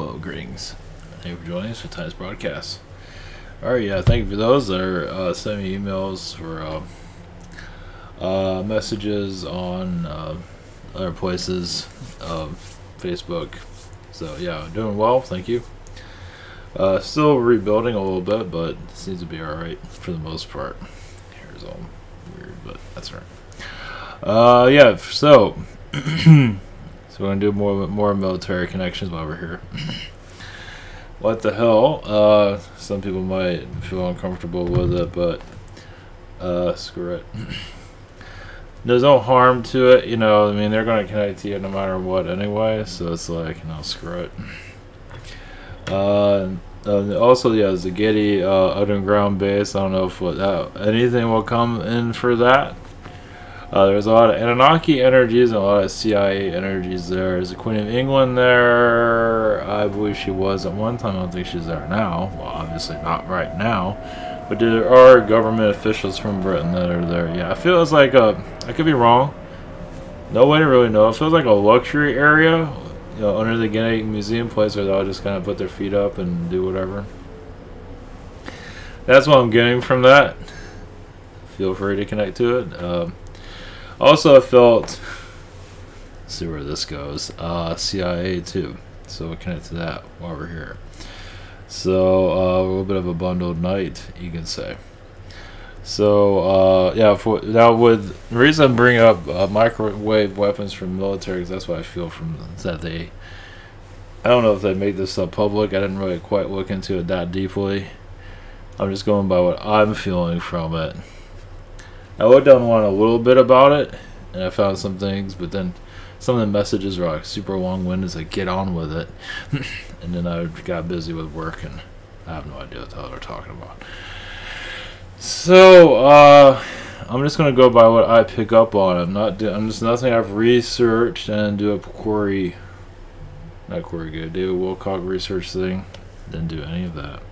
Hello, greetings. Thank you for joining us for tonight's broadcast. Alright, yeah, thank you for those that are sending me emails for messages on other places, Facebook. So, yeah, doing well, thank you. Still rebuilding a little bit, but it seems to be alright for the most part. Here's all weird, but that's alright. Yeah, so... So we're going to do more military connections while we're here. What the hell? Some people might feel uncomfortable with it, but screw it. There's no harm to it, you know. I mean, they're going to connect to you no matter what anyway, so it's like, you know, screw it. Also, yeah, there's the Getty underground base. I don't know if anything will come in for that. There's a lot of Anunnaki energies and a lot of CIA energies there. There's the Queen of England there. I believe she was at one time. I don't think she's there now. Well, obviously not right now. But there are government officials from Britain that are there. Yeah, I feel it's like I could be wrong. No way to really know. It feels like a luxury area, you know, under the Getty Museum place where they'll just kind of put their feet up and do whatever. That's what I'm getting from that. Feel free to connect to it. Also, I felt, let's see where this goes, CIA too, so we'll connect to that while we're here. So, a little bit of a bundled night, you can say. So, yeah, now with the reason I'm bringing up microwave weapons from military, because that's what I feel from that they, I don't know if they make this stuff public. I didn't really quite look into it that deeply. I'm just going by what I'm feeling from it. I looked down on a little bit about it, and I found some things, but then some of the messages were like super long-winded, it's like, get on with it. And then I got busy with work, and I have no idea what the hell they're talking about. So, I'm just going to go by what I pick up on. I'm just nothing I've researched and do a query, do a Wilcock research thing. Didn't do any of that.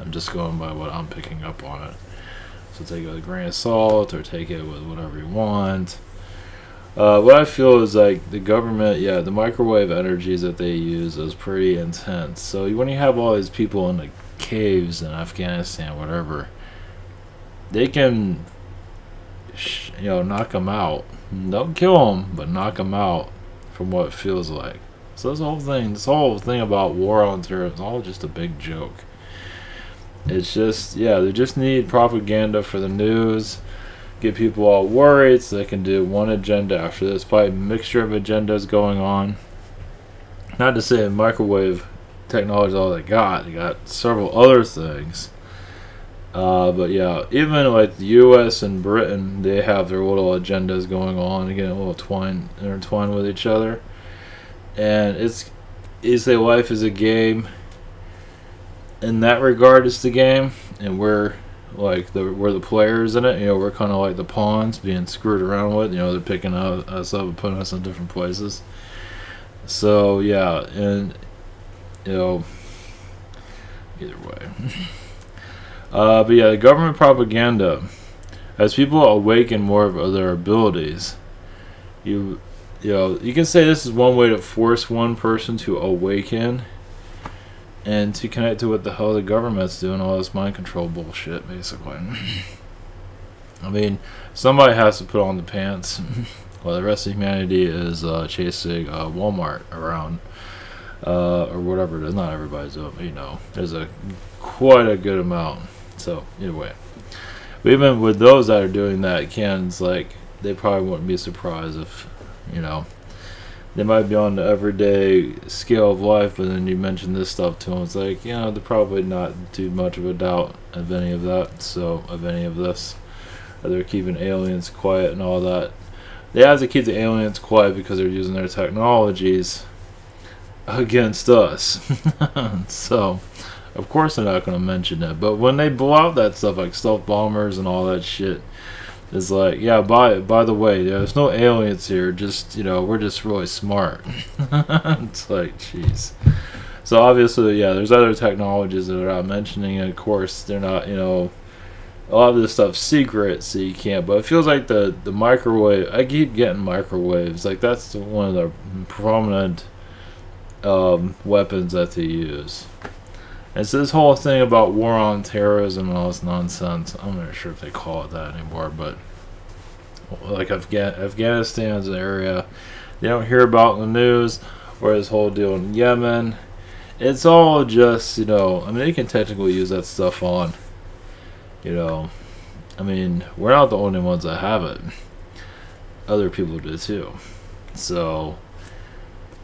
I'm just going by what I'm picking up on it. So take it with a grain of salt, or take it with whatever you want. What I feel is like the government, yeah, the microwave energies that they use is pretty intense. So when you have all these people in the caves in Afghanistan, whatever, they can, you know, knock them out. Don't kill them, but knock them out from what it feels like. So this whole thing about war on terror is all just a big joke. It's just, yeah, they just need propaganda for the news, get people all worried so they can do one agenda after this. Probably a mixture of agendas going on. Not to say microwave technology is all they got several other things. But yeah, even like the US and Britain, they have their little agendas going on, getting a little intertwined with each other. And it's like life is a game. In that regard, it's the game, and we're like we're the players in it. You know, we're kind of like the pawns being screwed around with. You know, they're picking us up and putting us in different places. So yeah, and you know, either way. But yeah, the government propaganda, as people awaken more of their abilities, you know, you can say this is one way to force one person to awaken. And to connect to what the hell the government's doing, all this mind control bullshit, basically. I mean, somebody has to put on the pants. While the rest of humanity is chasing Walmart around, or whatever it is. Not everybody's doing it, you know. There's quite a good amount. So, either way. But even with those that are doing that, it's like, they probably wouldn't be surprised if, you know, they might be on the everyday scale of life, but then you mention this stuff to them, it's like, you know, they're probably not too much of a doubt of any of that, so, of any of this. They're keeping aliens quiet and all that. They have to keep the aliens quiet because they're using their technologies against us. So, of course they're not going to mention it, but when they blow out that stuff, like stealth bombers and all that shit, it's like, yeah, by the way, there's no aliens here, just, you know, we're just really smart. It's like, jeez. So obviously, yeah, there's other technologies that they're not mentioning, and of course, they're not, you know, a lot of this stuff's secret, so you can't, but it feels like the microwave, I keep getting microwaves, like that's one of the prominent weapons that they use. It's this whole thing about war on terrorism and all this nonsense. I'm not sure if they call it that anymore, but like Afghanistan's an area they don't hear about in the news, or this whole deal in Yemen. It's all just, I mean, they can technically use that stuff on, I mean, we're not the only ones that have it. Other people do too. So,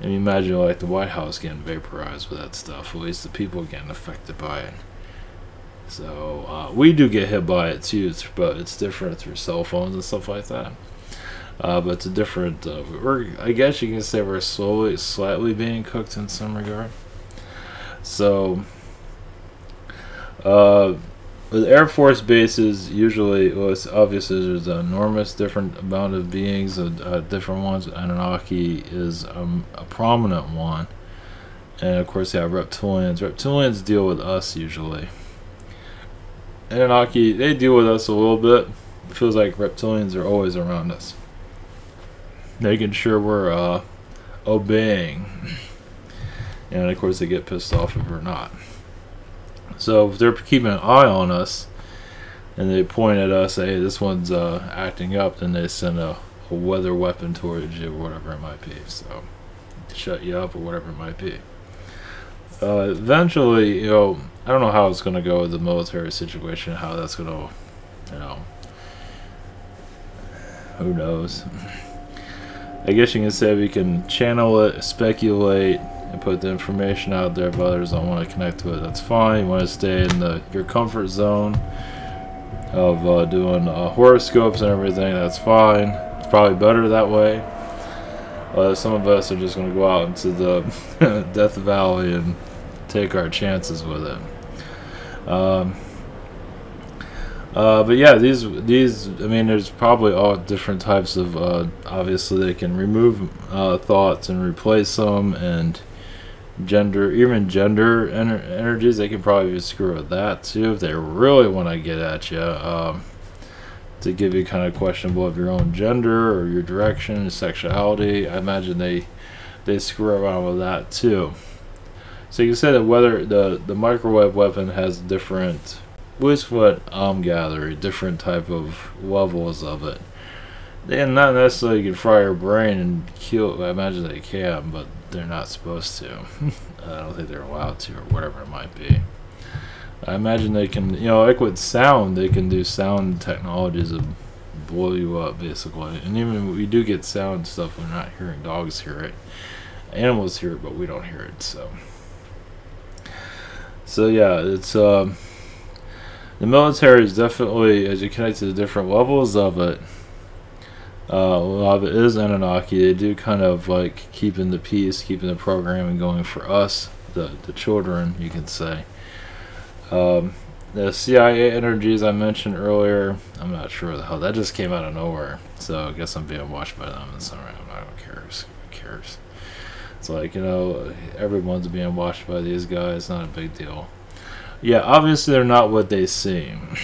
I mean, imagine like the White House getting vaporized with that stuff. At least the people getting affected by it. So, we do get hit by it too, but it's different through cell phones and stuff like that. But it's a different, I guess you can say we're slightly being cooked in some regard. So, with Air Force bases, usually, well, it's obviously there's an enormous different amount of beings, different ones. Anunnaki is a prominent one. And of course, you have reptilians. Reptilians deal with us usually. Anunnaki, they deal with us a little bit. It feels like reptilians are always around us, making sure we're obeying. And of course, they get pissed off if we're not. So if they're keeping an eye on us, and they point at us, hey, this one's acting up, then they send a weather weapon towards you, or whatever it might be. So to shut you up, or whatever it might be. Eventually, I don't know how it's going to go with the military situation, how that's going to, who knows. I guess you can say we can channel it, speculate, and put the information out there. If others don't want to connect to it, that's fine. You want to stay in your comfort zone of doing horoscopes and everything, that's fine. It's probably better that way. Some of us are just going to go out into the Death Valley and take our chances with it. But yeah, these I mean, there's probably all different types of obviously they can remove thoughts and replace them, and even gender energies, they can probably screw with that too if they really want to get at you, to give you kind of questionable of your own gender or your direction, sexuality. I imagine they screw around with that too. So you can say that whether the microwave weapon has different, at least what I'm gathering, different type of levels of it. They not necessarily can fry your brain and kill. I imagine they can, but they're not supposed to. I don't think they're allowed to, or whatever it might be. I imagine they can, like with sound, they can do sound technologies that blow you up, basically. And even we do get sound stuff, we're not hearing. Dogs hear it, animals hear it, but we don't hear it. So yeah, it's the military is definitely, as you connect to the different levels of it. A lot of it is Anunnaki. They do kind of like keeping the peace, keeping the programming going for us, the children, you can say. The CIA energies I mentioned earlier, I'm not sure what the hell. That just came out of nowhere. So I guess I'm being watched by them in some way. I don't care. Who cares? It's like, everyone's being watched by these guys. Not a big deal. Yeah, obviously they're not what they seem.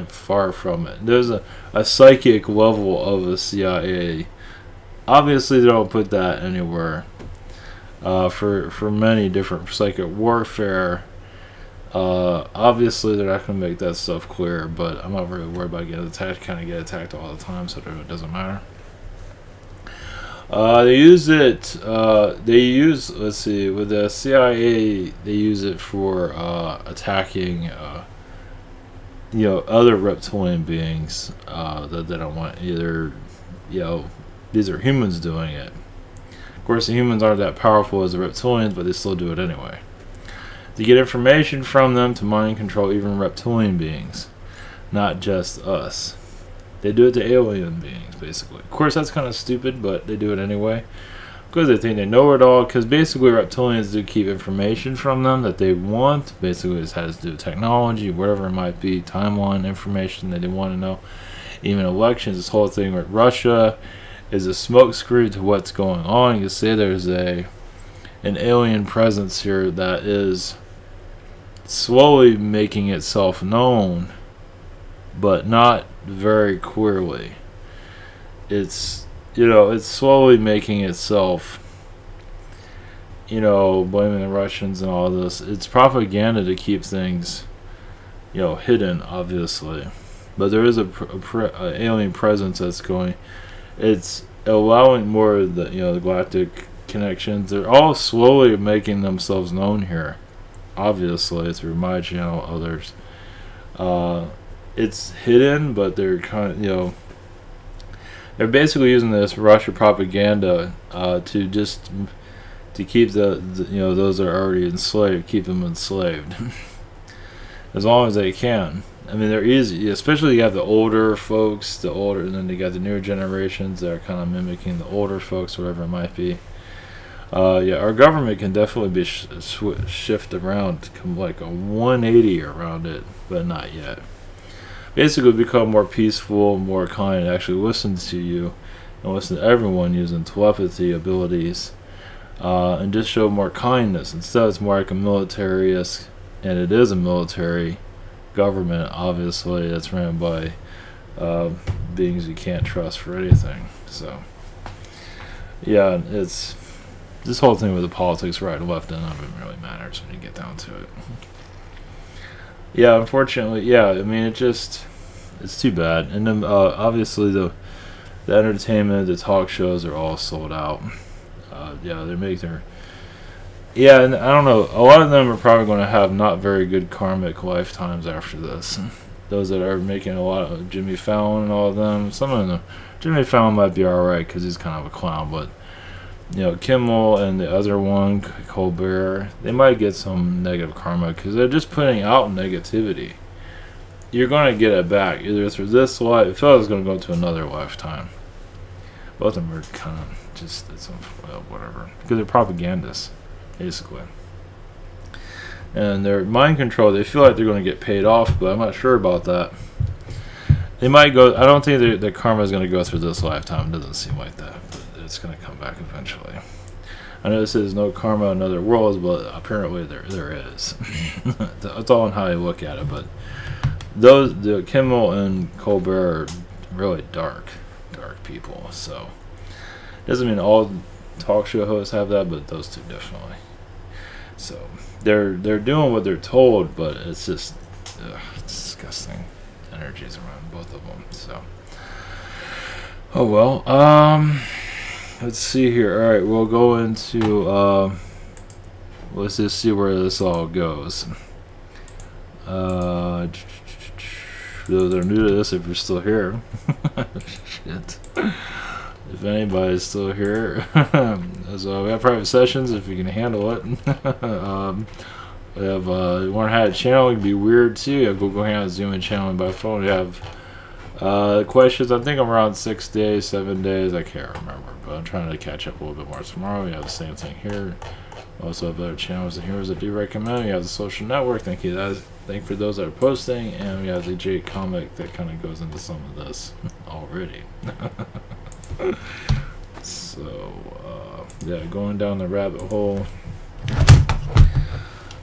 Far from it. There's a psychic level of the CIA. Obviously they don't put that anywhere. For many different psychic warfare, obviously they're not going to make that stuff clear, but I'm not really worried about getting attacked. Kind of get attacked all the time, so it doesn't matter. They use it, let's see, with the CIA, they use it for attacking, other reptilian beings that they don't want either, these are humans doing it. Of course, the humans aren't that powerful as the reptilians, but they still do it anyway. To get information from them to mind control even reptilian beings, not just us. They do it to alien beings, basically. Of course, that's kind of stupid, but they do it anyway. Because they think they know it all. Because basically, reptilians do keep information from them that they want. Basically, it has to do with technology, whatever it might be, timeline information that they want to know. Even elections, this whole thing with Russia is a smokescreen to what's going on. You can say there's an alien presence here that is slowly making itself known, but not very clearly. It's it's slowly making itself you know, blaming the Russians and all this. It's propaganda to keep things, you know, hidden, obviously. But there is a alien presence that's going. It's allowing more of the, you know, the galactic connections. They're all slowly making themselves known here, obviously, through my channel, others. It's hidden, but they're kind of, you know, they're basically using this Russia propaganda to just to keep the you know, those that are already enslaved, keep them enslaved as long as they can. I mean, they're easy, especially you have the older folks, and then you got the newer generations that are kind of mimicking the older folks, whatever it might be. Yeah, our government can definitely be shift around, like a 180 around it, but not yet. Basically, become more peaceful, more kind, actually listen to you, and listen to everyone using telepathy abilities, and just show more kindness. Instead, it's more like a military-esque, and it is a military government, obviously, that's ran by beings you can't trust for anything. So, yeah, it's this whole thing with the politics, right and left, none of it really matters when you get down to it. Yeah, unfortunately, yeah, I mean, it's too bad. And then, obviously, the entertainment, the talk shows are all sold out. Yeah, they make their... Yeah, and I don't know, a lot of them are probably going to have not very good karmic lifetimes after this. Those that are making a lot of Jimmy Fallon and all of them, some of them, Jimmy Fallon might be alright because he's kind of a clown, but, you know, Kimmel and the other one, Colbert, they might get some negative karma because they're just putting out negativity. You're going to get it back either through this life. I feel like it's going to go to another lifetime. Both of them are kind of just, it's whatever, because they're propagandists, basically. And they're mind control. They feel like they're going to get paid off, but I'm not sure about that. They might go. I don't think the karma is going to go through this lifetime. It doesn't seem like that, but it's going to come back eventually. I know this is no karma in other worlds, but apparently there is. It's all on how you look at it. But the Kimmel and Colbert are really dark people. So doesn't mean all talk show hosts have that, but those two definitely. So they're doing what they're told, but it's just disgusting energies around both of them. So oh well. Let's see here. All right, we'll go into let's just see where this all goes. Those that are new to this, if you're still here, shit. If anybody's still here, so we have private sessions if you can handle it. We have you want to have a channel, it can be weird too. You have Google Hangout, Zoom, and channeling by phone. You have questions. I think I'm around 6 days, 7 days. I can't remember, but I'm trying to catch up a little bit more tomorrow. We have the same thing here. Also have other channels and heroes that do recommend. We have the social network. Thank you. Thank for those that are posting, and we have the Jake comic that kind of goes into some of this already. So yeah, going down the rabbit hole.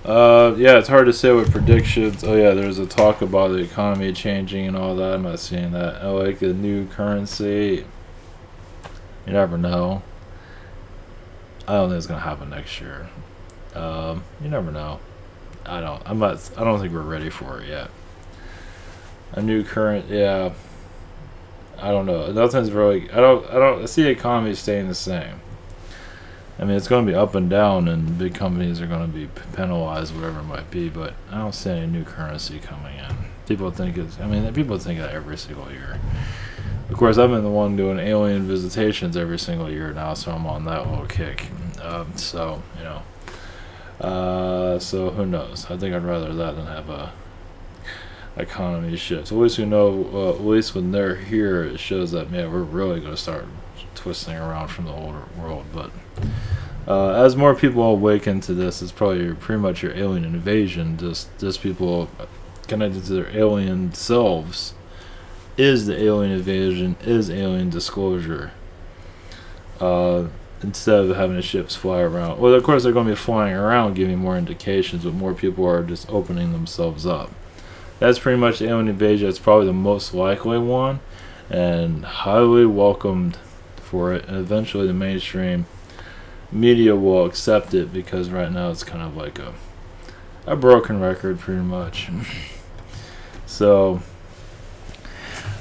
Yeah, it's hard to say with predictions. Oh yeah, there's a talk about the economy changing and all that. I'm not seeing that. I like the new currency. You never know. I don't think it's gonna happen next year. You never know. I don't think we're ready for it yet. A new current, yeah. I don't know. Nothing's really. I see the economy staying the same. I mean, it's going to be up and down, and big companies are going to be penalized, whatever it might be. But I don't see any new currency coming in. People think it's. I mean, people think that every single year. Of course, I've been the one doing alien visitations every single year now, so I'm on that little kick. So you know. So who knows? I think I'd rather that than have a economy shift. So at least we know, at least when they're here, it shows that, man, we're really going to start twisting around from the older world. But as more people awaken to this, it's probably pretty much your alien invasion. Just people connected to their alien selves is the alien invasion, is alien disclosure. Instead of having the ships fly around. Well, of course, they're going to be flying around, giving more indications, but more people are just opening themselves up. That's pretty much the alien invasion. It's probably the most likely one, and highly welcomed for it. And eventually, the mainstream media will accept it, because right now it's kind of like a broken record pretty much. So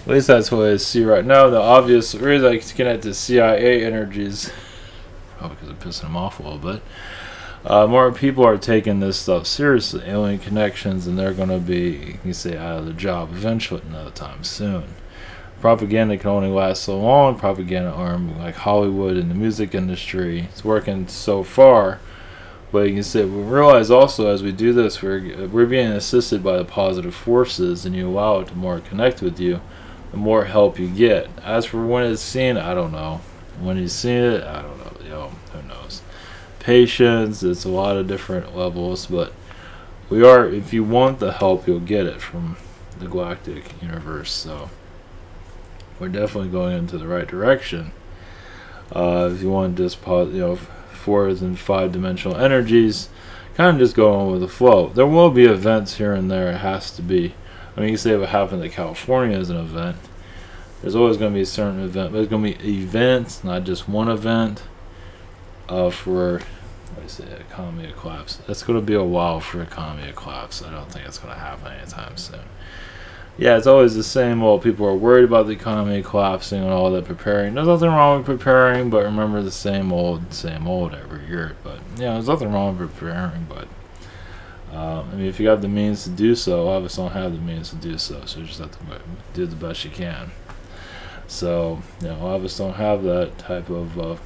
at least that's what I see right now. The obvious reason I can connect to CIA energies, probably because I'm pissing them off a little bit. More people are taking this stuff seriously, alien connections, and they're going to be, you say, out of the job eventually, another time soon. Propaganda can only last so long. Propaganda arm like Hollywood and the music industry, it's working so far, but you can say we realize also as we do this, we're being assisted by the positive forces, and you allow it to more connect with you, the more help you get. As for when it's seen, I don't know. When he's seen it, I don't know. Who knows? Patience, it's a lot of different levels, but we are, if you want the help, you'll get it from the galactic universe. So we're definitely going into the right direction. If you want just fourth and 5-dimensional energies, kind of just go on with the flow. There will be events here and there. It has to be. I mean, you can say what happened to California as an event. There's always going to be a certain event, but there's going to be events, not just one event. For, what do you say, economy to collapse. It's going to be a while for economy to collapse. I don't think it's going to happen anytime soon. Yeah, it's always the same old. People are worried about the economy collapsing and all that, preparing. There's nothing wrong with preparing, but remember the same old every year. But yeah, there's nothing wrong with preparing, but I mean, if you got the means to do so, a lot of us don't have the means to do so, so you just have to do the best you can. So, a lot of us don't have that type of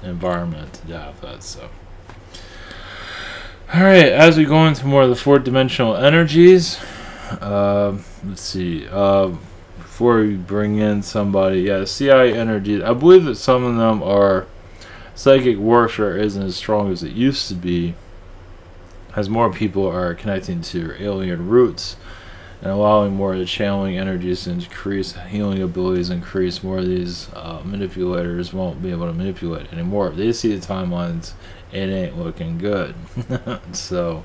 environment to have that. So alright, as we go into more of the 4-dimensional energies, let's see, before we bring in somebody, CIA energies, I believe that some of them are, psychic warfare isn't as strong as it used to be, as more people are connecting to alien roots and allowing more of the channeling energies to increase, healing abilities increase. More of these manipulators won't be able to manipulate anymore. If they see the timelines, it ain't looking good. So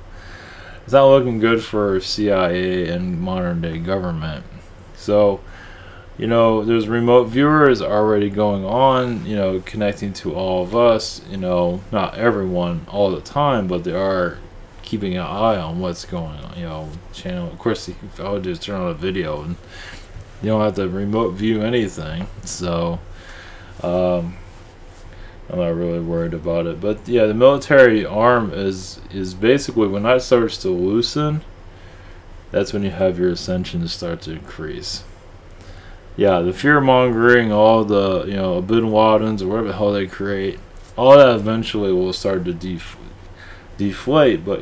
it's not looking good for CIA and modern day government. So there's remote viewers already going on, connecting to all of us, not everyone all the time, but they are keeping an eye on what's going on, channel. Of course, I would just turn on a video and you don't have to remote view anything, so I'm not really worried about it. But yeah, the military arm is basically, when that starts to loosen, that's when you have your ascension to start to increase. Yeah, the fear mongering, all the Bin Ladens or whatever the hell they create, all that eventually will start to deflate. But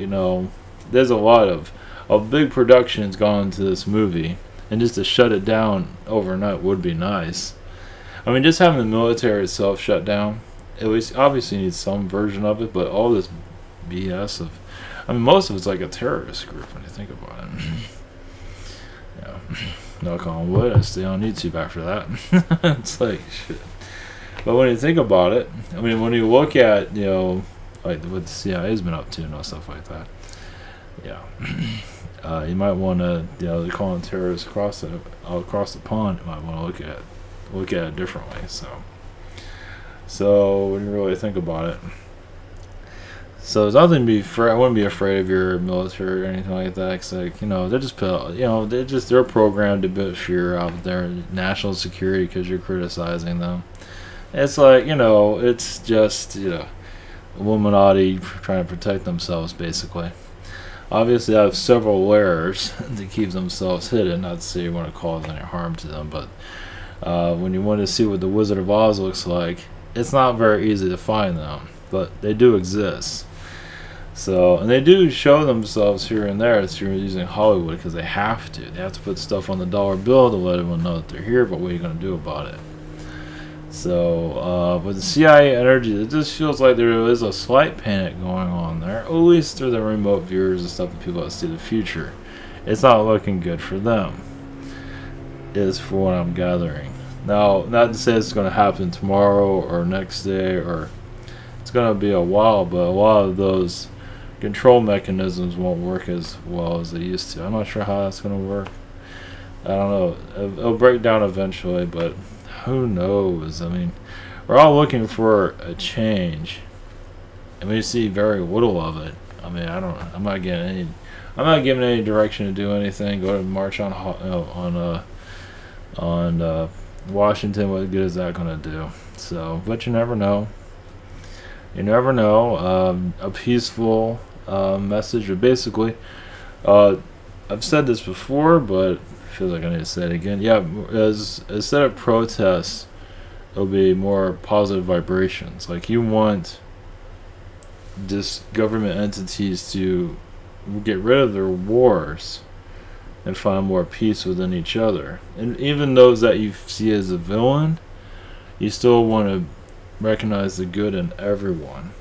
there's a lot of big productions gone into this movie, and just to shut it down overnight would be nice. I mean, just having the military itself shut down, at least obviously needs some version of it, but all this BS of, I mean, most of it's like a terrorist group when you think about it. Knock on wood, I stay on YouTube after that. It's like shit. But when you think about it, I mean, when you look at like what the CIA's been up to and all stuff like that, you might want to, they call them terrorists across the pond. You might want to look at it differently. So when you really think about it, so there's nothing to be afraid. I wouldn't be afraid of your military or anything like that. It's like, they're they're programmed to put fear out there, national security, because you're criticizing them. It's like, it's just Illuminati trying to protect themselves, basically. Obviously, they have several layers to keep themselves hidden. Not to say you want to cause any harm to them, but when you want to see what the Wizard of Oz looks like, it's not very easy to find them, but they do exist. So, and they do show themselves here and there through using Hollywood, because they have to. They have to put stuff on the dollar bill to let everyone know that they're here, but what are you going to do about it? So, with the CIA energy, it just feels like there is a slight panic going on there, at least through the remote viewers and stuff, and people that see the future. It's not looking good for them, is for what I'm gathering. Now, not to say it's going to happen tomorrow or next day, or it's going to be a while, but a lot of those control mechanisms won't work as well as they used to. I'm not sure how that's going to work. I don't know. It'll break down eventually, but who knows? I mean, we're all looking for a change. and we see very little of it. I mean, I'm not getting any. I'm not giving any direction to do anything. Go to march on Washington. What good is that going to do? So, but you never know. You never know. A peaceful message, or basically, I've said this before, but it feels like I need to say it again. Yeah, instead of protests, it'll be more positive vibrations. Like, you want this government entities to get rid of their wars and find more peace within each other. And even those that you see as a villain, you still want to recognize the good in everyone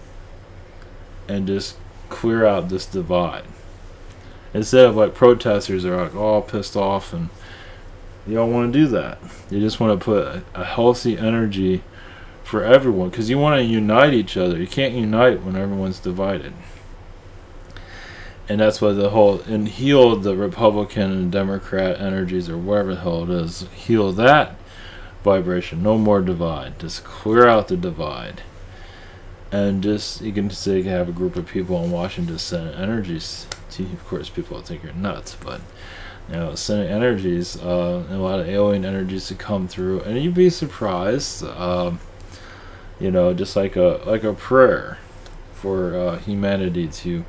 and just clear out this divide. Instead of like protesters are like all pissed off, and you don't want to do that. You just want to put a healthy energy for everyone, because you want to unite each other. You can't unite when everyone's divided. And that's why the whole, and heal the Republican and Democrat energies, or whatever the hell it is, heal that vibration. No more divide. Just clear out the divide. And just, you can say you can have a group of people in Washington sending energies to you. Of course, people will think you're nuts, but you know, sending energies, and a lot of alien energies to come through, and you'd be surprised. You know, just like a prayer for humanity to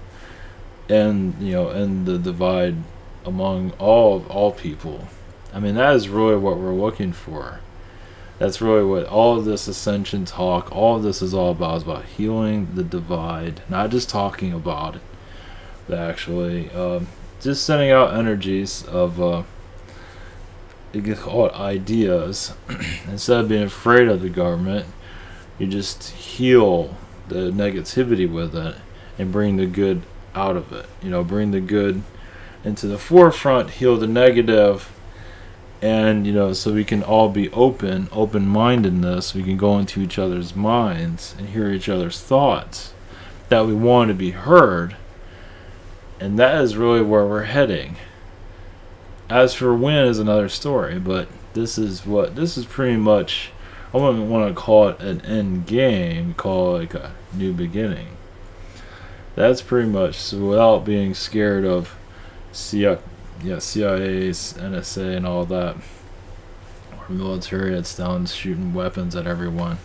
end the divide among all people. I mean, that is really what we're looking for. That's really what all of this ascension talk, all of this is all about. Is about healing the divide, not just talking about it, but actually just sending out energies of you can call it ideas. Instead of being afraid of the government, you just heal the negativity with it and bring the good out of it. You know, bring the good into the forefront, heal the negative, and you know, so we can all be open-mindedness. We can go into each other's minds and hear each other's thoughts that we want to be heard, and that is really where we're heading. As for when is another story, but this is pretty much, I wouldn't want to call it an end game, call it like a new beginning. That's pretty much, so without being scared of CIA, NSA, and all that, or military that's down shooting weapons at everyone.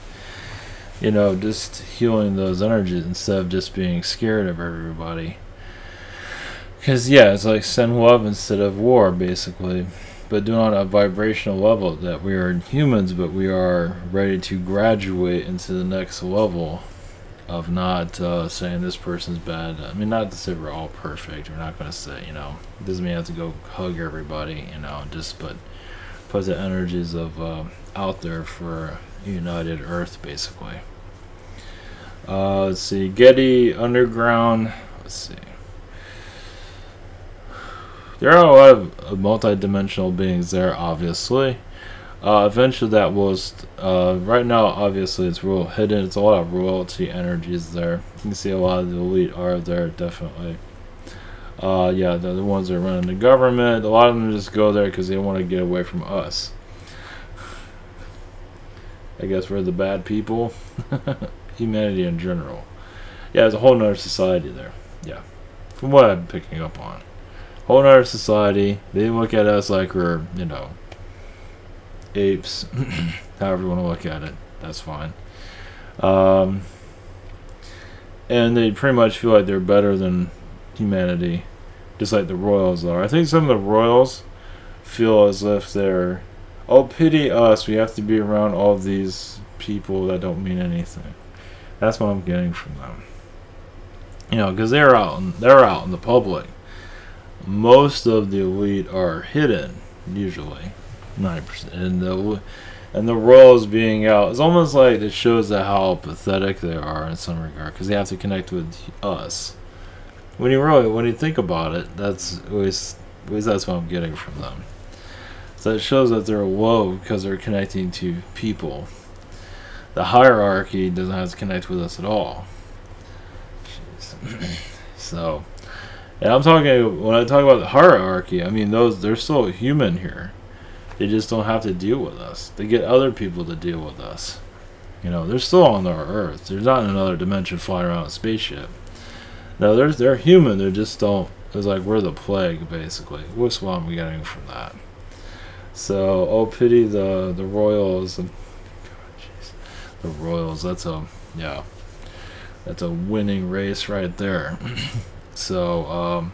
You know, just healing those energies instead of just being scared of everybody. Because yeah, it's like send love instead of war, basically. But doing on a vibrational level, that we are humans, but we are ready to graduate into the next level of not saying this person's bad. I mean, not to say we're all perfect. We're not going to say, you know, it doesn't mean you have to go hug everybody, you know, just put the energies of out there for a united Earth, basically. Let's see, Getty Underground. Let's see. There are a lot of multi-dimensional beings there, obviously. Eventually that was, right now, obviously it's real hidden. It's a lot of royalty energies there. You can see a lot of the elite are there, definitely. Yeah, they're the ones that are running the government. A lot of them just go there because they want to get away from us. I guess we're the bad people. Humanity in general. Yeah, there's a whole nother society there. Yeah, from what I'm picking up on. Whole nother society. They look at us like we're, you know, apes. However you want to look at it, that's fine. And they pretty much feel like they're better than humanity, just like the royals are. I think some of the royals feel as if they're, oh, pity us, we have to be around all these people that don't mean anything. That's what I'm getting from them. You know, because they're out in the public. Most of the elite are hidden, usually 90%, and the royals being out, it's almost like it shows that how pathetic they are in some regard, because they have to connect with us. When you think about it, that's always that's what I'm getting from them. So it shows that they're low because they're connecting to people. The hierarchy doesn't have to connect with us at all. So, and when I talk about the hierarchy, I mean they're still human here. They just don't have to deal with us. They get other people to deal with us. You know, they're still on our Earth. They're not in another dimension flying around a spaceship. No, they're human. They just don't. It's like we're the plague, basically. What's what I'm getting from that? So, oh pity the royals. And, geez, the royals. That's a that's a winning race right there. So,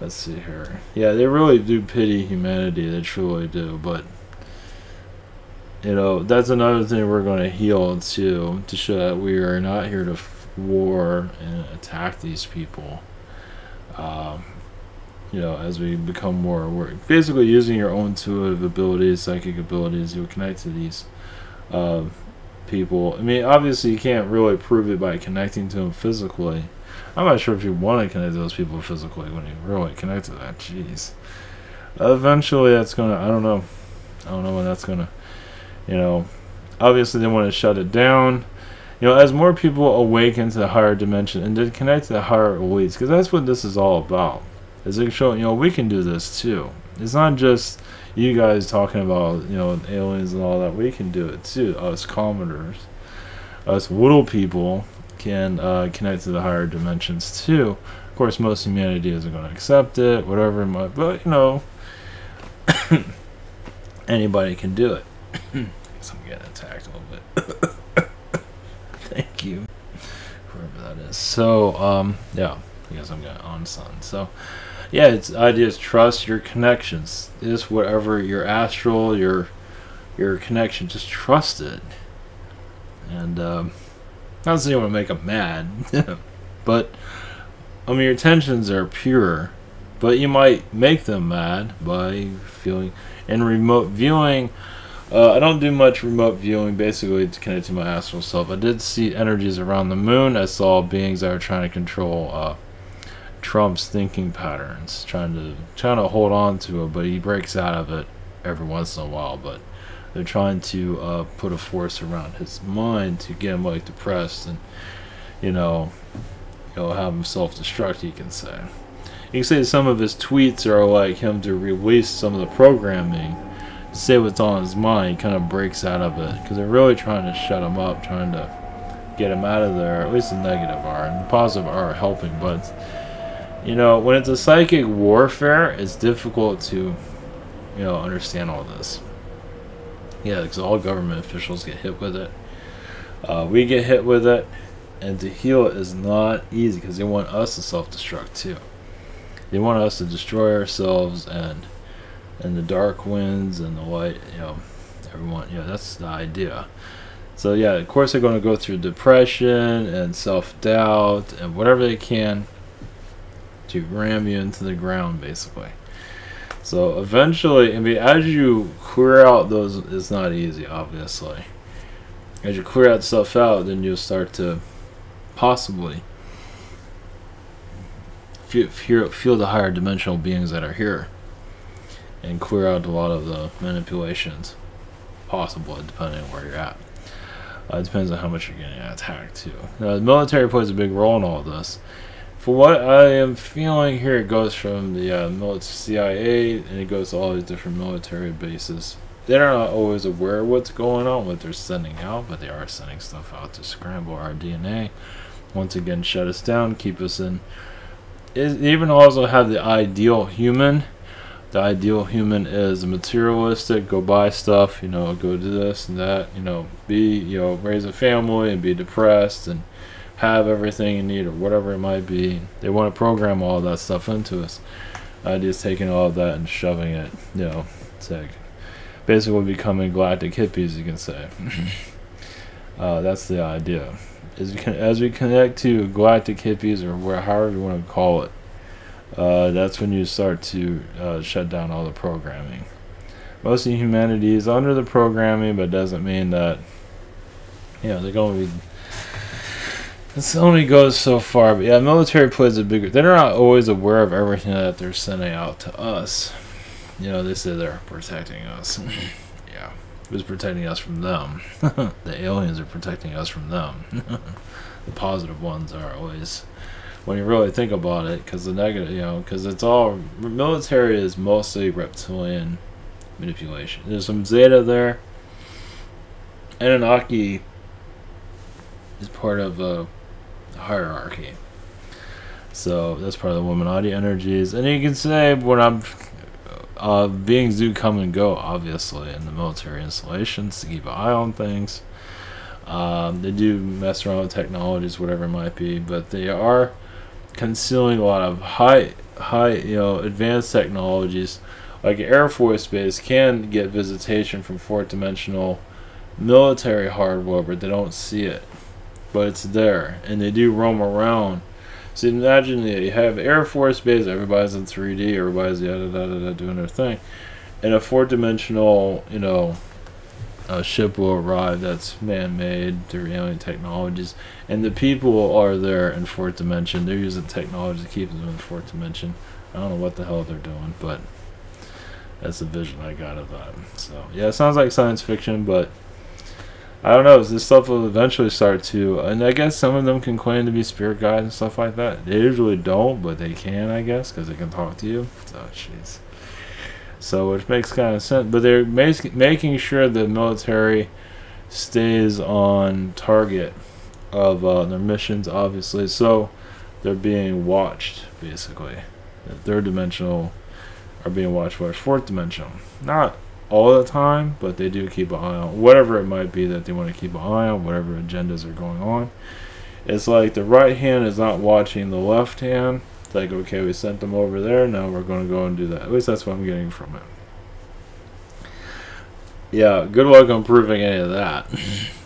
let's see here. Yeah, they really do pity humanity. They truly do. But you know, that's another thing we're going to heal too, to show that we are not here to war and attack these people. You know, as we become more aware, basically using your own intuitive abilities, psychic abilities, you'll connect to these people. I mean, obviously you can't really prove it by connecting to them physically. I'm not sure if you want to connect to those people physically when you really connect to that. Jeez. Eventually that's gonna, I don't know when that's gonna, you know, obviously they want to shut it down. You know, as more people awaken to the higher dimension and to connect to the higher elites, because that's what this is all about. Is it showing, you know, we can do this too. It's not just you guys talking about, you know, aliens and all that. We can do it too. Us commoners, us little people can connect to the higher dimensions too. Of course, most humanity isn't going to accept it, whatever it might, but you know, anybody can do it. I guess I'm getting attacked a little bit. Thank you, whoever that is. So, yeah, I guess I'm getting on sun. So, yeah, it's idea is trust your connections. Is whatever your astral, your connection, just trust it. And not saying you want to make them mad, but I mean your intentions are pure, but you might make them mad by feeling. And remote viewing, I don't do much remote viewing, basically to connect to my astral self. I did see energies around the moon. I saw beings that are trying to control Trump's thinking patterns, trying to hold on to it, but he breaks out of it every once in a while. But they're trying to put a force around his mind to get him like depressed and you know have him self-destruct. You can say some of his tweets are like him to release some of the programming, to say what's on his mind. He kind of breaks out of it because they're really trying to shut him up, trying to get him out of there. At least the negative are, and the positive are helping. But you know, when it's a psychic warfare, it's difficult to, you know, understand all this. Yeah, because all government officials get hit with it. We get hit with it, and to heal it is not easy because they want us to self-destruct too. They want us to destroy ourselves and the dark winds and the light. You know, everyone. Yeah, that's the idea. So yeah, of course they're going to go through depression and self-doubt and whatever they can to ram you into the ground, basically. So eventually, I mean, as you clear out those, it's not easy, obviously. As you clear that stuff out, then you'll start to possibly feel the higher dimensional beings that are here, and clear out a lot of the manipulations, possibly, depending on where you're at. It depends on how much you're getting attacked too. Now, the military plays a big role in all this. For what I am feeling here, it goes from the CIA and it goes to all these different military bases. They're not always aware of what's going on, what they're sending out, but they are sending stuff out to scramble our DNA. Once again, shut us down, keep us in. They even also have the ideal human. The ideal human is materialistic, go buy stuff, you know, go do this and that, you know, raise a family and be depressed and have everything you need or whatever it might be. They want to program all that stuff into us. The idea is taking all of that and shoving it, you know, it's like basically becoming galactic hippies, you can say. That's the idea. As we connect to galactic hippies or however you want to call it, that's when you start to shut down all the programming. Most of humanity is under the programming, but doesn't mean that, you know, they're going to be. This only goes so far, but yeah, military plays a bigger. They're not always aware of everything that they're sending out to us. You know, they say they're protecting us. Yeah, who's protecting us from them? The aliens are protecting us from them. The positive ones are always, when you really think about it, because the negative, you know, because it's all military is mostly reptilian manipulation. There's some Zeta there. Anunnaki is part of a hierarchy. So that's part of the Illuminati energies. And you can say when I'm beings do come and go, obviously, in the military installations to keep an eye on things. They do mess around with technologies, whatever it might be, but they are concealing a lot of high, advanced technologies. Like Air Force Base can get visitation from fourth dimensional military hardware, but they don't see it. But it's there, and they do roam around. So imagine that you have Air Force Base, everybody's in 3D, everybody's doing their thing, and a fourth dimensional, a ship will arrive that's man-made through alien technologies, and the people are there in fourth dimension. They're using technology to keep them in fourth dimension. I don't know what the hell they're doing, but that's the vision I got of that. So yeah, it sounds like science fiction, but I don't know. This stuff will eventually start to, and I guess some of them can claim to be spirit guides and stuff like that. They usually don't, but they can, I guess, because they can talk to you. So jeez. So which makes kind of sense, but they're making sure the military stays on target of their missions, obviously. So they're being watched, basically. The third dimensional are being watched by fourth dimensional. Not all the time, but they do keep an eye on whatever it might be that they want to keep an eye on, whatever agendas are going on. It's like the right hand is not watching the left hand. It's like, okay, we sent them over there, now we're going to go and do that. At least that's what I'm getting from it. Yeah, good luck on proving any of that.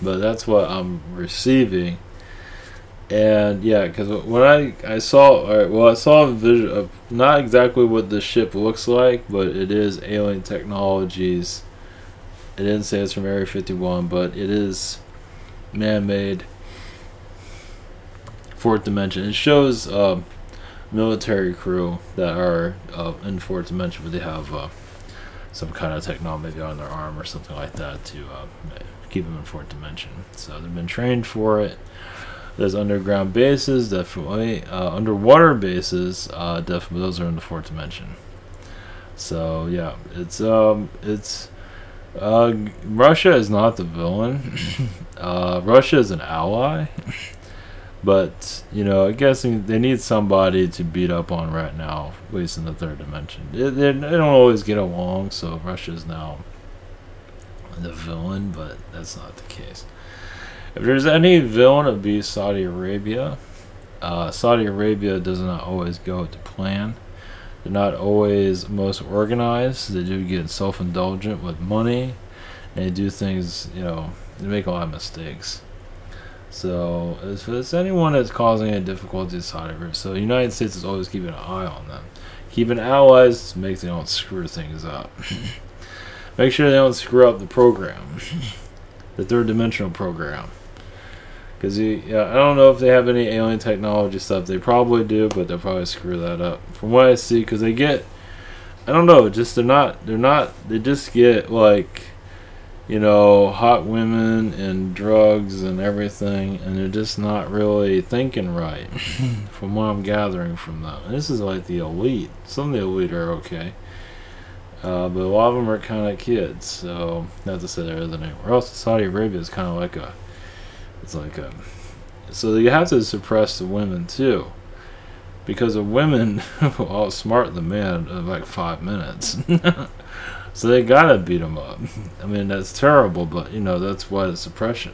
But that's what I'm receiving. And yeah, because when I saw, I saw a vision of not exactly what the ship looks like, but it is alien technologies. It didn't say it's from Area 51, but it is man-made, fourth dimension. It shows military crew that are in fourth dimension, but they have some kind of technology maybe on their arm or something like that to keep them in fourth dimension. So they've been trained for it. There's underground bases, definitely. Underwater bases, definitely. Those are in the fourth dimension. So yeah, it's Russia is not the villain. Russia is an ally, but I guess they need somebody to beat up on right now, at least in the third dimension. They don't always get along, so Russia's now the villain, but that's not the case. If there's any villain, it would be Saudi Arabia. Saudi Arabia does not always go to plan. They're not always most organized. They do get self-indulgent with money. And they do things, they make a lot of mistakes. So if it's anyone that's causing any difficulty in Saudi Arabia, so the United States is always keeping an eye on them. Keeping allies to make sure they don't screw things up. Make sure they don't screw up the program. The third dimensional program. Because I don't know if they have any alien technology stuff. They probably do, but they'll probably screw that up. From what I see, because they get, I don't know, just they just get like, hot women and drugs and everything, and they're just not really thinking right. From what I'm gathering from them. And this is like the elite. Some of the elite are okay. But a lot of them are kind of kids, so not to say there isn't anywhere else. Saudi Arabia is kind of like so you have to suppress the women too, because the women will outsmart the men in like 5 minutes. So they gotta beat them up. I mean, that's terrible, but that's why the suppression.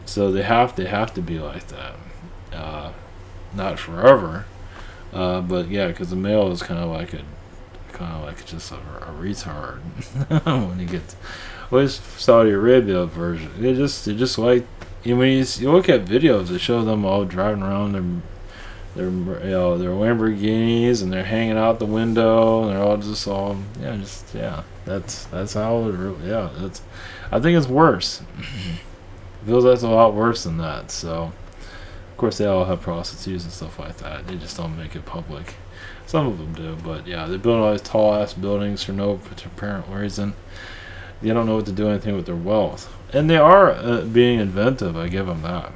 So they have to be like that, not forever, but yeah, because the male is kind of like just a retard when you get Saudi Arabia version. They just like when you look at videos, they show them all driving around their Lamborghinis, and they're hanging out the window, and they're all that's how it really, that's, I think it's worse. It feels like it's a lot worse than that. So of course they all have prostitutes and stuff like that. They just don't make it public. Some of them do, but yeah, they're building all these tall ass buildings for no apparent reason. They don't know what to do anything with their wealth, and they are being inventive. I give them that.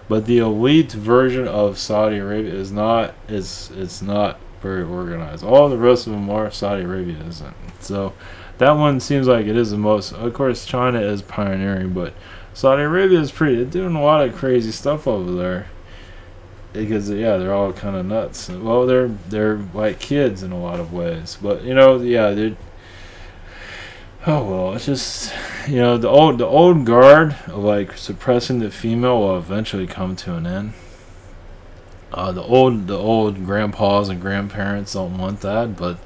But the elite version of Saudi Arabia is not. It's not very organized. All the rest of them are. Saudi Arabia isn't. So that one seems like it is the most. Of course, China is pioneering, but Saudi Arabia is they're doing a lot of crazy stuff over there. Because yeah, they're all kind of nuts. Well, they're like kids in a lot of ways, but you know, yeah, they. Oh well, it's just, you know, the old guard of like suppressing the female will eventually come to an end. The old grandpas and grandparents don't want that, but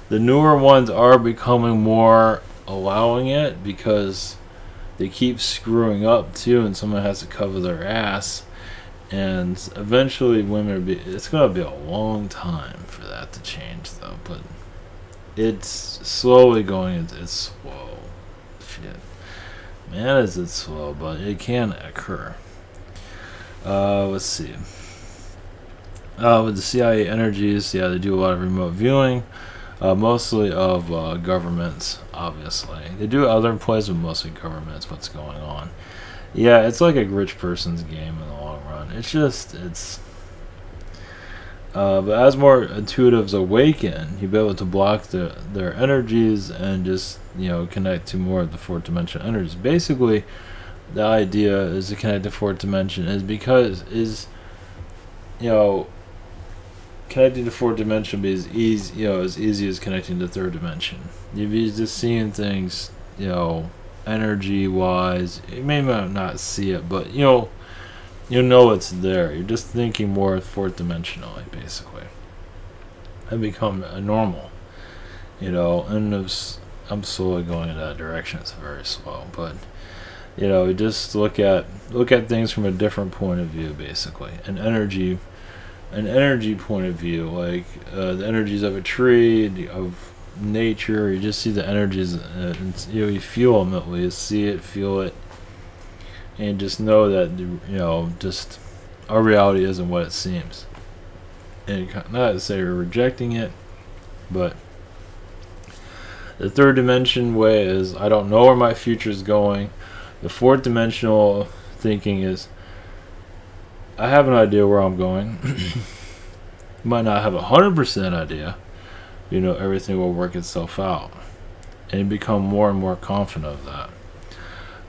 the newer ones are becoming more allowing it because they keep screwing up too, and someone has to cover their ass. And eventually women it's going to be a long time for that to change though, but it's slowly going. It's slow. Shit. Man, is it slow, but it can occur. Let's see. With the CIA energies, yeah, they do a lot of remote viewing, mostly of governments, obviously. They do other places, but mostly governments, what's going on. Yeah, it's like a rich person's game in the long run. But as more intuitives awaken, you'll be able to block their energies and just, you know, connect to more of the fourth dimensional energies. Basically, the idea is to connect to fourth dimension you know, connecting to fourth dimension be as easy as connecting to third dimension. You'll be just seeing things, you know, energy wise. You may not see it, but you'll know it's there. You're just thinking more fourth dimensionally, basically, and become a normal, you know. And I'm slowly going in that direction. It's very slow, but you know, just look at things from a different point of view, basically. An energy point of view, like the energies of a tree, of nature. You just see the energies, and you feel them at least. See it, feel it, and just know that, you know, just our reality isn't what it seems. And not to say we're rejecting it, but the third dimension way is, I don't know where my future is going. The fourth dimensional thinking is, I have an idea where I'm going. You might not have 100% idea. You know, everything will work itself out, and you become more and more confident of that.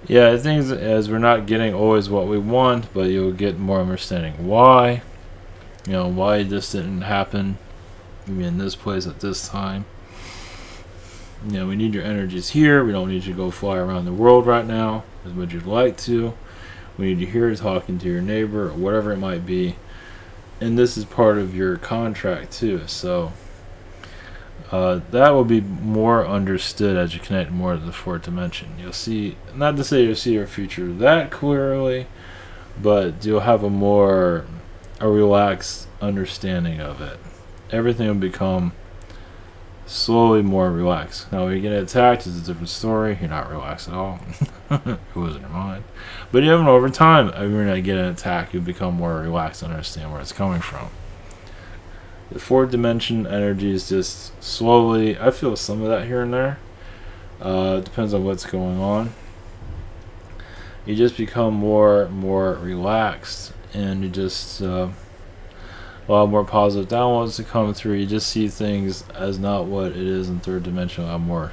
Yeah, things as we're not getting always what we want, but you'll get more understanding why. You know, why this didn't happen in this place at this time. You know, we need your energies here. We don't need you to go fly around the world right now as much as you'd like to. We need you here talking to your neighbor or whatever it might be. And this is part of your contract too. So that will be more understood as you connect more to the fourth dimension. You'll see, not to say you'll see your future that clearly, but you'll have a relaxed understanding of it. Everything will become slowly more relaxed. Now, when you get attacked, it's a different story. You're not relaxed at all. It was in your mind. But even over time, when you're not getting attacked, you become more relaxed and understand where it's coming from. The fourth dimension energy is just slowly, I feel some of that here and there. It depends on what's going on. You just become more relaxed, and you just a lot more positive downloads to come through. You just see things as not what it is in third dimension. A lot more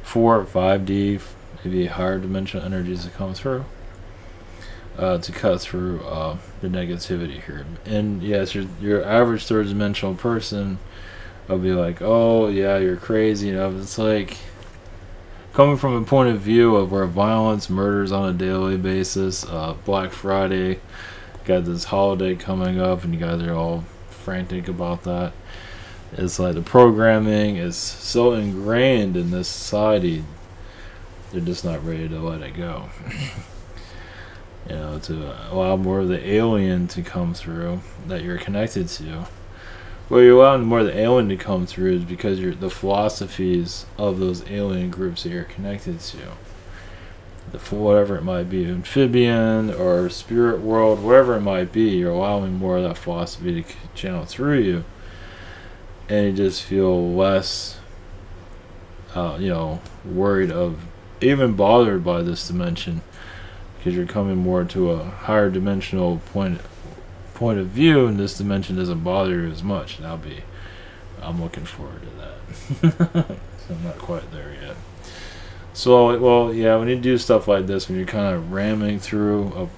4 or 5D, maybe higher dimensional energies to come through. To cut through the negativity here. And yes, your average third dimensional person will be like, oh yeah, you're crazy. You know, it's like coming from a point of view of where violence, murders on a daily basis, Black Friday, got this holiday coming up, and you guys are all frantic about that. It's like the programming is so ingrained in this society, they're just not ready to let it go. You know, to allow more of the alien to come through that you're connected to. Well, you're allowing more of the alien to come through is because the philosophies of those alien groups that you're connected to. Whatever it might be, amphibian or spirit world, whatever it might be, you're allowing more of that philosophy to channel through you. And you just feel less, you know, worried of, even bothered by this dimension. Because you're coming more to a higher dimensional point of view, and this dimension doesn't bother you as much. That'll be I'm looking forward to that. So I'm not quite there yet. So, well, yeah, when you do stuff like this, when you're kind of ramming through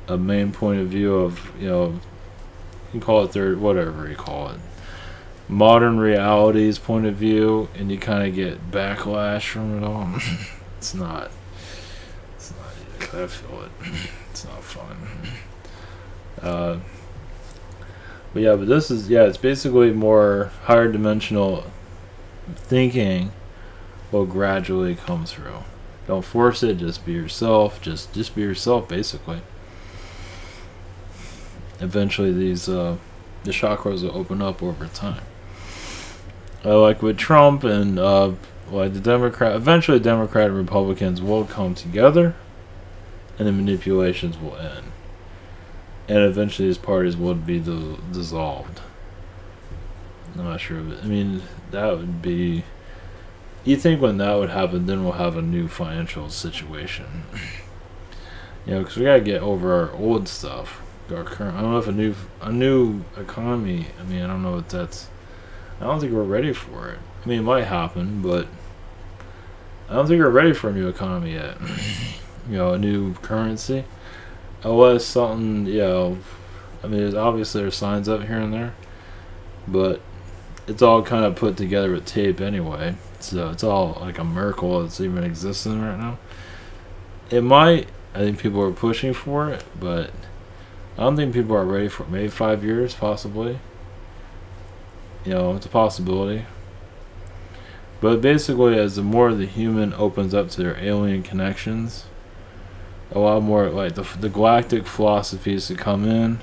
a main point of view of, you can call it third, whatever you call it, modern realities point of view, and you kind of get backlash from it all. It's not easy. I feel it. It's not fun. But yeah, but this is, it's basically more higher dimensional thinking will gradually come through. Don't force it, just be yourself. Just be yourself, basically. Eventually these the chakras will open up over time. Like with Trump and like eventually Democrat and Republicans will come together and the manipulations will end. And eventually these parties will be dissolved. I'm not sure, but I mean, that would be... You think when that would happen, then we'll have a new financial situation. Because we gotta get over our old stuff. Our current... I don't know if a new economy... I mean, I don't know if that's... I don't think we're ready for it. I mean, it might happen, but... I don't think we're ready for a new economy yet. A new currency. Unless something, I mean, obviously there's signs up here and there, but it's all kind of put together with tape anyway, so it's all like a miracle it's even existing right now. It might, I think people are pushing for it, but I don't think people are ready for it. Maybe 5 years, possibly. It's a possibility. But basically, as the more the human opens up to their alien connections, a lot more like the galactic philosophies to come in.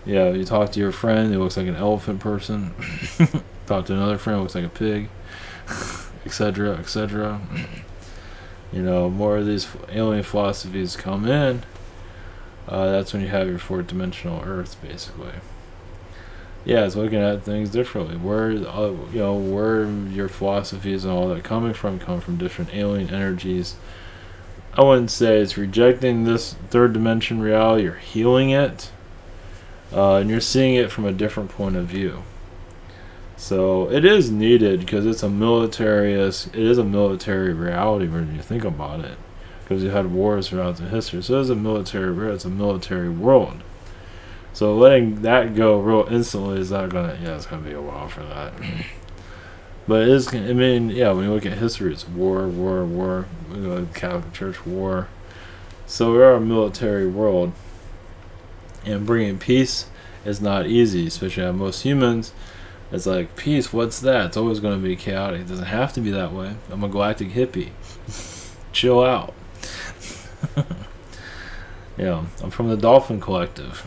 You talk to your friend, it looks like an elephant person. Talk to another friend, it looks like a pig, etc., etc. More of these alien philosophies come in. That's when you have your fourth dimensional Earth, basically. It's looking at things differently. Where your philosophies and all that come from different alien energies. I wouldn't say it's rejecting this third dimension reality. You're healing it, and you're seeing it from a different point of view. So it is needed because it's a military. It is a military reality when you think about it, because you had wars throughout the history. So it's a military. It's a military world. So letting that go real instantly is not gonna. It's gonna be a while for that. But it is, I mean, when you look at history, it's war, Catholic Church, war. So we are a military world. And bringing peace is not easy, especially on most humans. It's like, peace, what's that? It's always going to be chaotic. It doesn't have to be that way. I'm a galactic hippie. Chill out. I'm from the Dolphin Collective.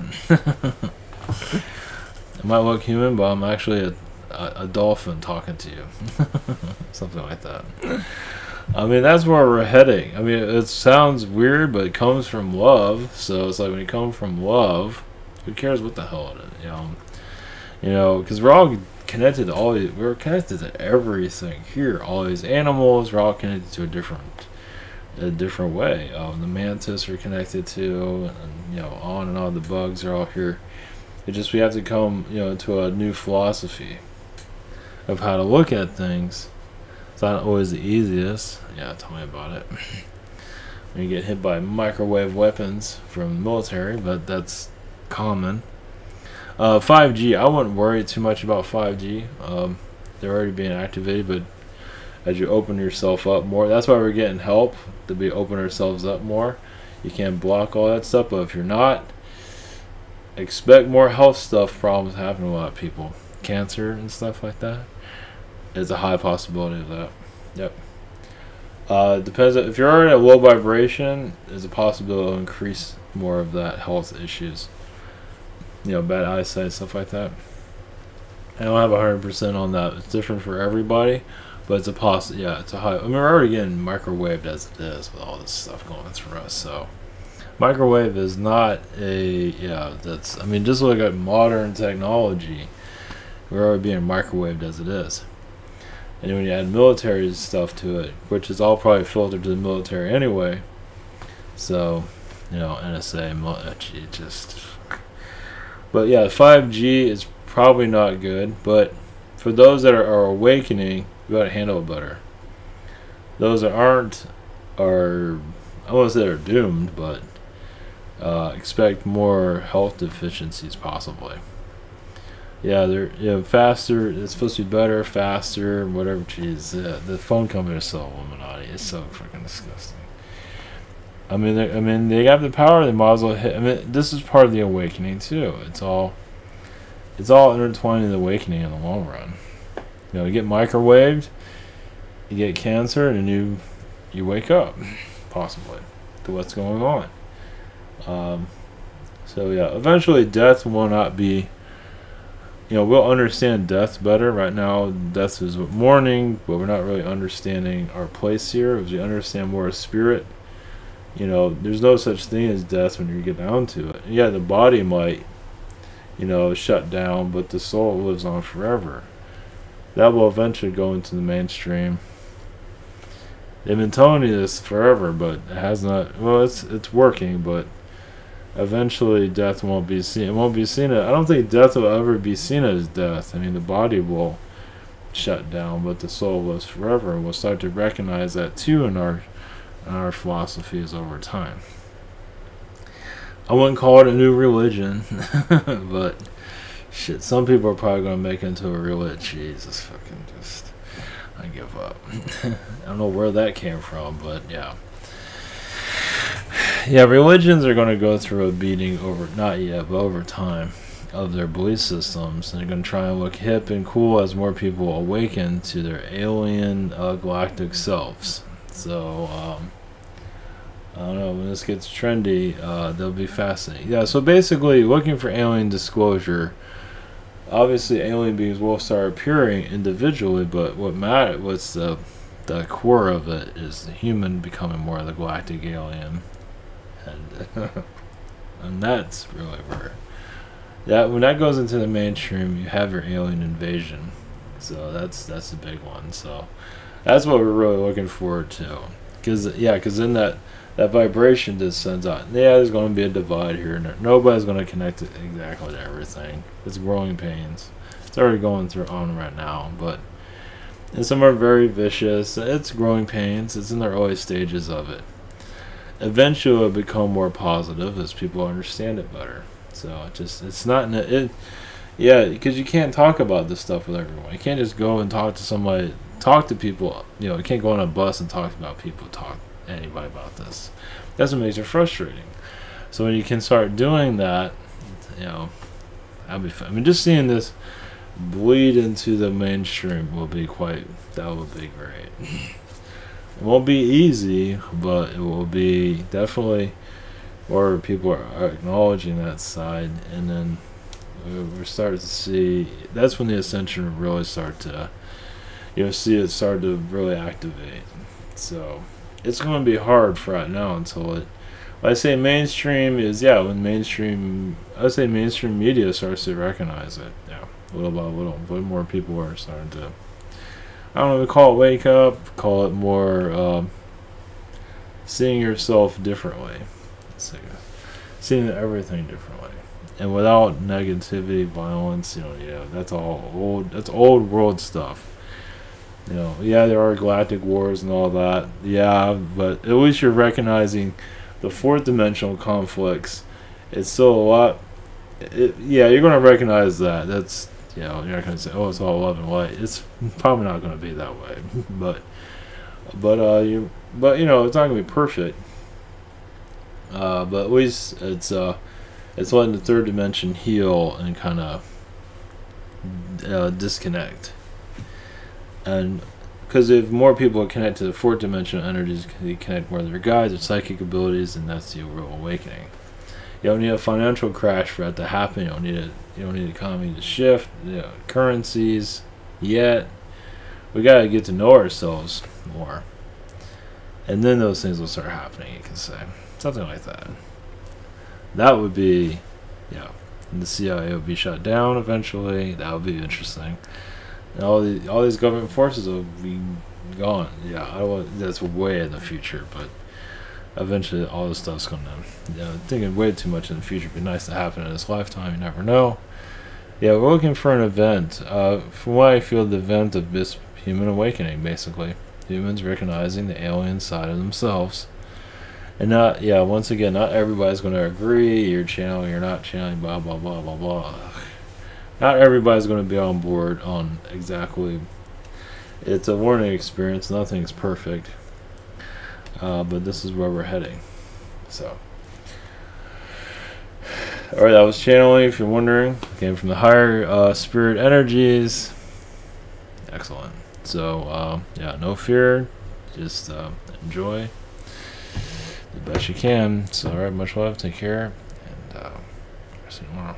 I might look human, but I'm actually a dolphin talking to you. Something like that. I mean, that's where we're heading. I mean, it sounds weird, but it comes from love. So it's like when you come from love, who cares what the hell it is, because we're all connected to we're connected to everything here. All these animals, we're all connected to a different way. The mantis are connected to, and on and on. The bugs are all here. It's just we have to come, to a new philosophy of how to look at things. It's not always the easiest. Tell me about it. When you get hit by microwave weapons from the military, but that's common. 5G, I wouldn't worry too much about 5G. They're already being activated, but as you open yourself up more, that's why we're getting help, to be open ourselves up more. You can't block all that stuff, but if you're not, expect more health stuff problems happening to a lot of people. Cancer and stuff like that. There's a high possibility of that. Yep. Depends if you're already at low vibration, there's a possibility it'll increase more of that health issues. Bad eyesight, stuff like that. I don't have 100% on that. It's different for everybody, but it's a it's a high. I mean, we're already getting microwaved as it is with all this stuff going through us. So microwave is not that's, I mean, just look at modern technology. We're already being microwaved as it is. And when you add military stuff to it, which is all probably filtered to the military anyway, so, NSA, just... But 5G is probably not good. But for those that are awakening, you got to handle it better. Those that aren't are, I won't say they're doomed, but expect more health deficiencies possibly. Yeah, they're faster. It's supposed to be better, faster, whatever. Jeez, the phone company is so Illuminati. It's so freaking disgusting. I mean, they have the power. They might as well hit. I mean, this is part of the awakening too. It's all intertwined in the awakening in the long run. You get microwaved, you get cancer, and then you wake up, possibly, to what's going on. So yeah, eventually death will not be. We'll understand death better. Right now, death is mourning, but we're not really understanding our place here. As we understand more of spirit, there's no such thing as death when you get down to it. Yeah, the body might, shut down, but the soul lives on forever. That will eventually go into the mainstream. They've been telling you this forever, but it has not. Well, it's working, but eventually death won't be seen. It won't be seen. I don't think death will ever be seen as death. I mean, the body will shut down, but the soul lives forever. And we'll start to recognize that too in our philosophies over time. I wouldn't call it a new religion, but shit, some people are probably going to make it into a religion. Jesus fucking just, I give up. I don't know where that came from, but yeah. Yeah, religions are going to go through a beating not yet, but over time, of their belief systems. And they're going to try and look hip and cool as more people awaken to their alien galactic selves. So, I don't know, when this gets trendy, they'll be fascinating. Yeah, so basically, looking for alien disclosure, obviously alien beings will start appearing individually, but what's the core of it is the human becoming more of the galactic alien. And that's really where when that goes into the mainstream, you have your alien invasion. So that's the big one. So that's what we're really looking forward to. Because then that vibration just sends out. Yeah, there's going to be a divide here and there. Nobody's going to connect it exactly to everything. It's growing pains. It's already going on right now, and some are very vicious. It's growing pains. It's in the early stages of it. Eventually it'll become more positive as people understand it better. So it's not because you can't talk about this stuff with everyone. You can't just go and talk to people. You can't go on a bus and talk to anybody about this. That's what makes it frustrating. So when you can start doing that, that'll be fun. I mean, just seeing this bleed into the mainstream will be great. It won't be easy, but it will be definitely where people are acknowledging that side, and then we're starting to see. That's when the ascension will really start to, see it start to really activate. So it's going to be hard for right now until it. When I say mainstream is when mainstream. I say mainstream media starts to recognize it. Yeah, little by little, but more people are starting to. I don't know, call it wake up, call it more seeing yourself differently. Seeing everything differently. And without negativity, violence, that's all old. That's old world stuff. There are galactic wars and all that. Yeah, but at least you're recognizing the fourth dimensional conflicts. It's still a lot. You're going to recognize that. That's. You're not going to say, it's all love and light. It's probably not going to be that way, but it's not going to be perfect. But at least it's letting the third dimension heal and kind of disconnect. And because if more people connect to the fourth dimensional energies, they connect more to their guides, their psychic abilities, and that's the real awakening. You don't need a financial crash for that to happen. You don't need the economy to shift, currencies yet. We gotta get to know ourselves more, and then those things will start happening. You can say something like that. That would be, and the CIA would be shut down eventually. That would be interesting. And all these government forces will be gone. That's way in the future, but. Eventually, all this stuff's gonna. Thinking way too much in the future would be nice to happen in this lifetime. You never know. Yeah, we're looking for an event. From what I feel, the event of this human awakening, basically. Humans recognizing the alien side of themselves. And not, yeah, once again, not everybody's going to agree. You're channeling, you're not channeling, blah, blah, blah, blah, blah. Not everybody's going to be on board on exactly. It's a learning experience. Nothing's perfect. But this is where we're heading. So. Alright, that was channeling, if you're wondering. Came from the higher spirit energies. Excellent. So, yeah, no fear. Just enjoy the best you can. So, alright, much love. Take care. And see you tomorrow.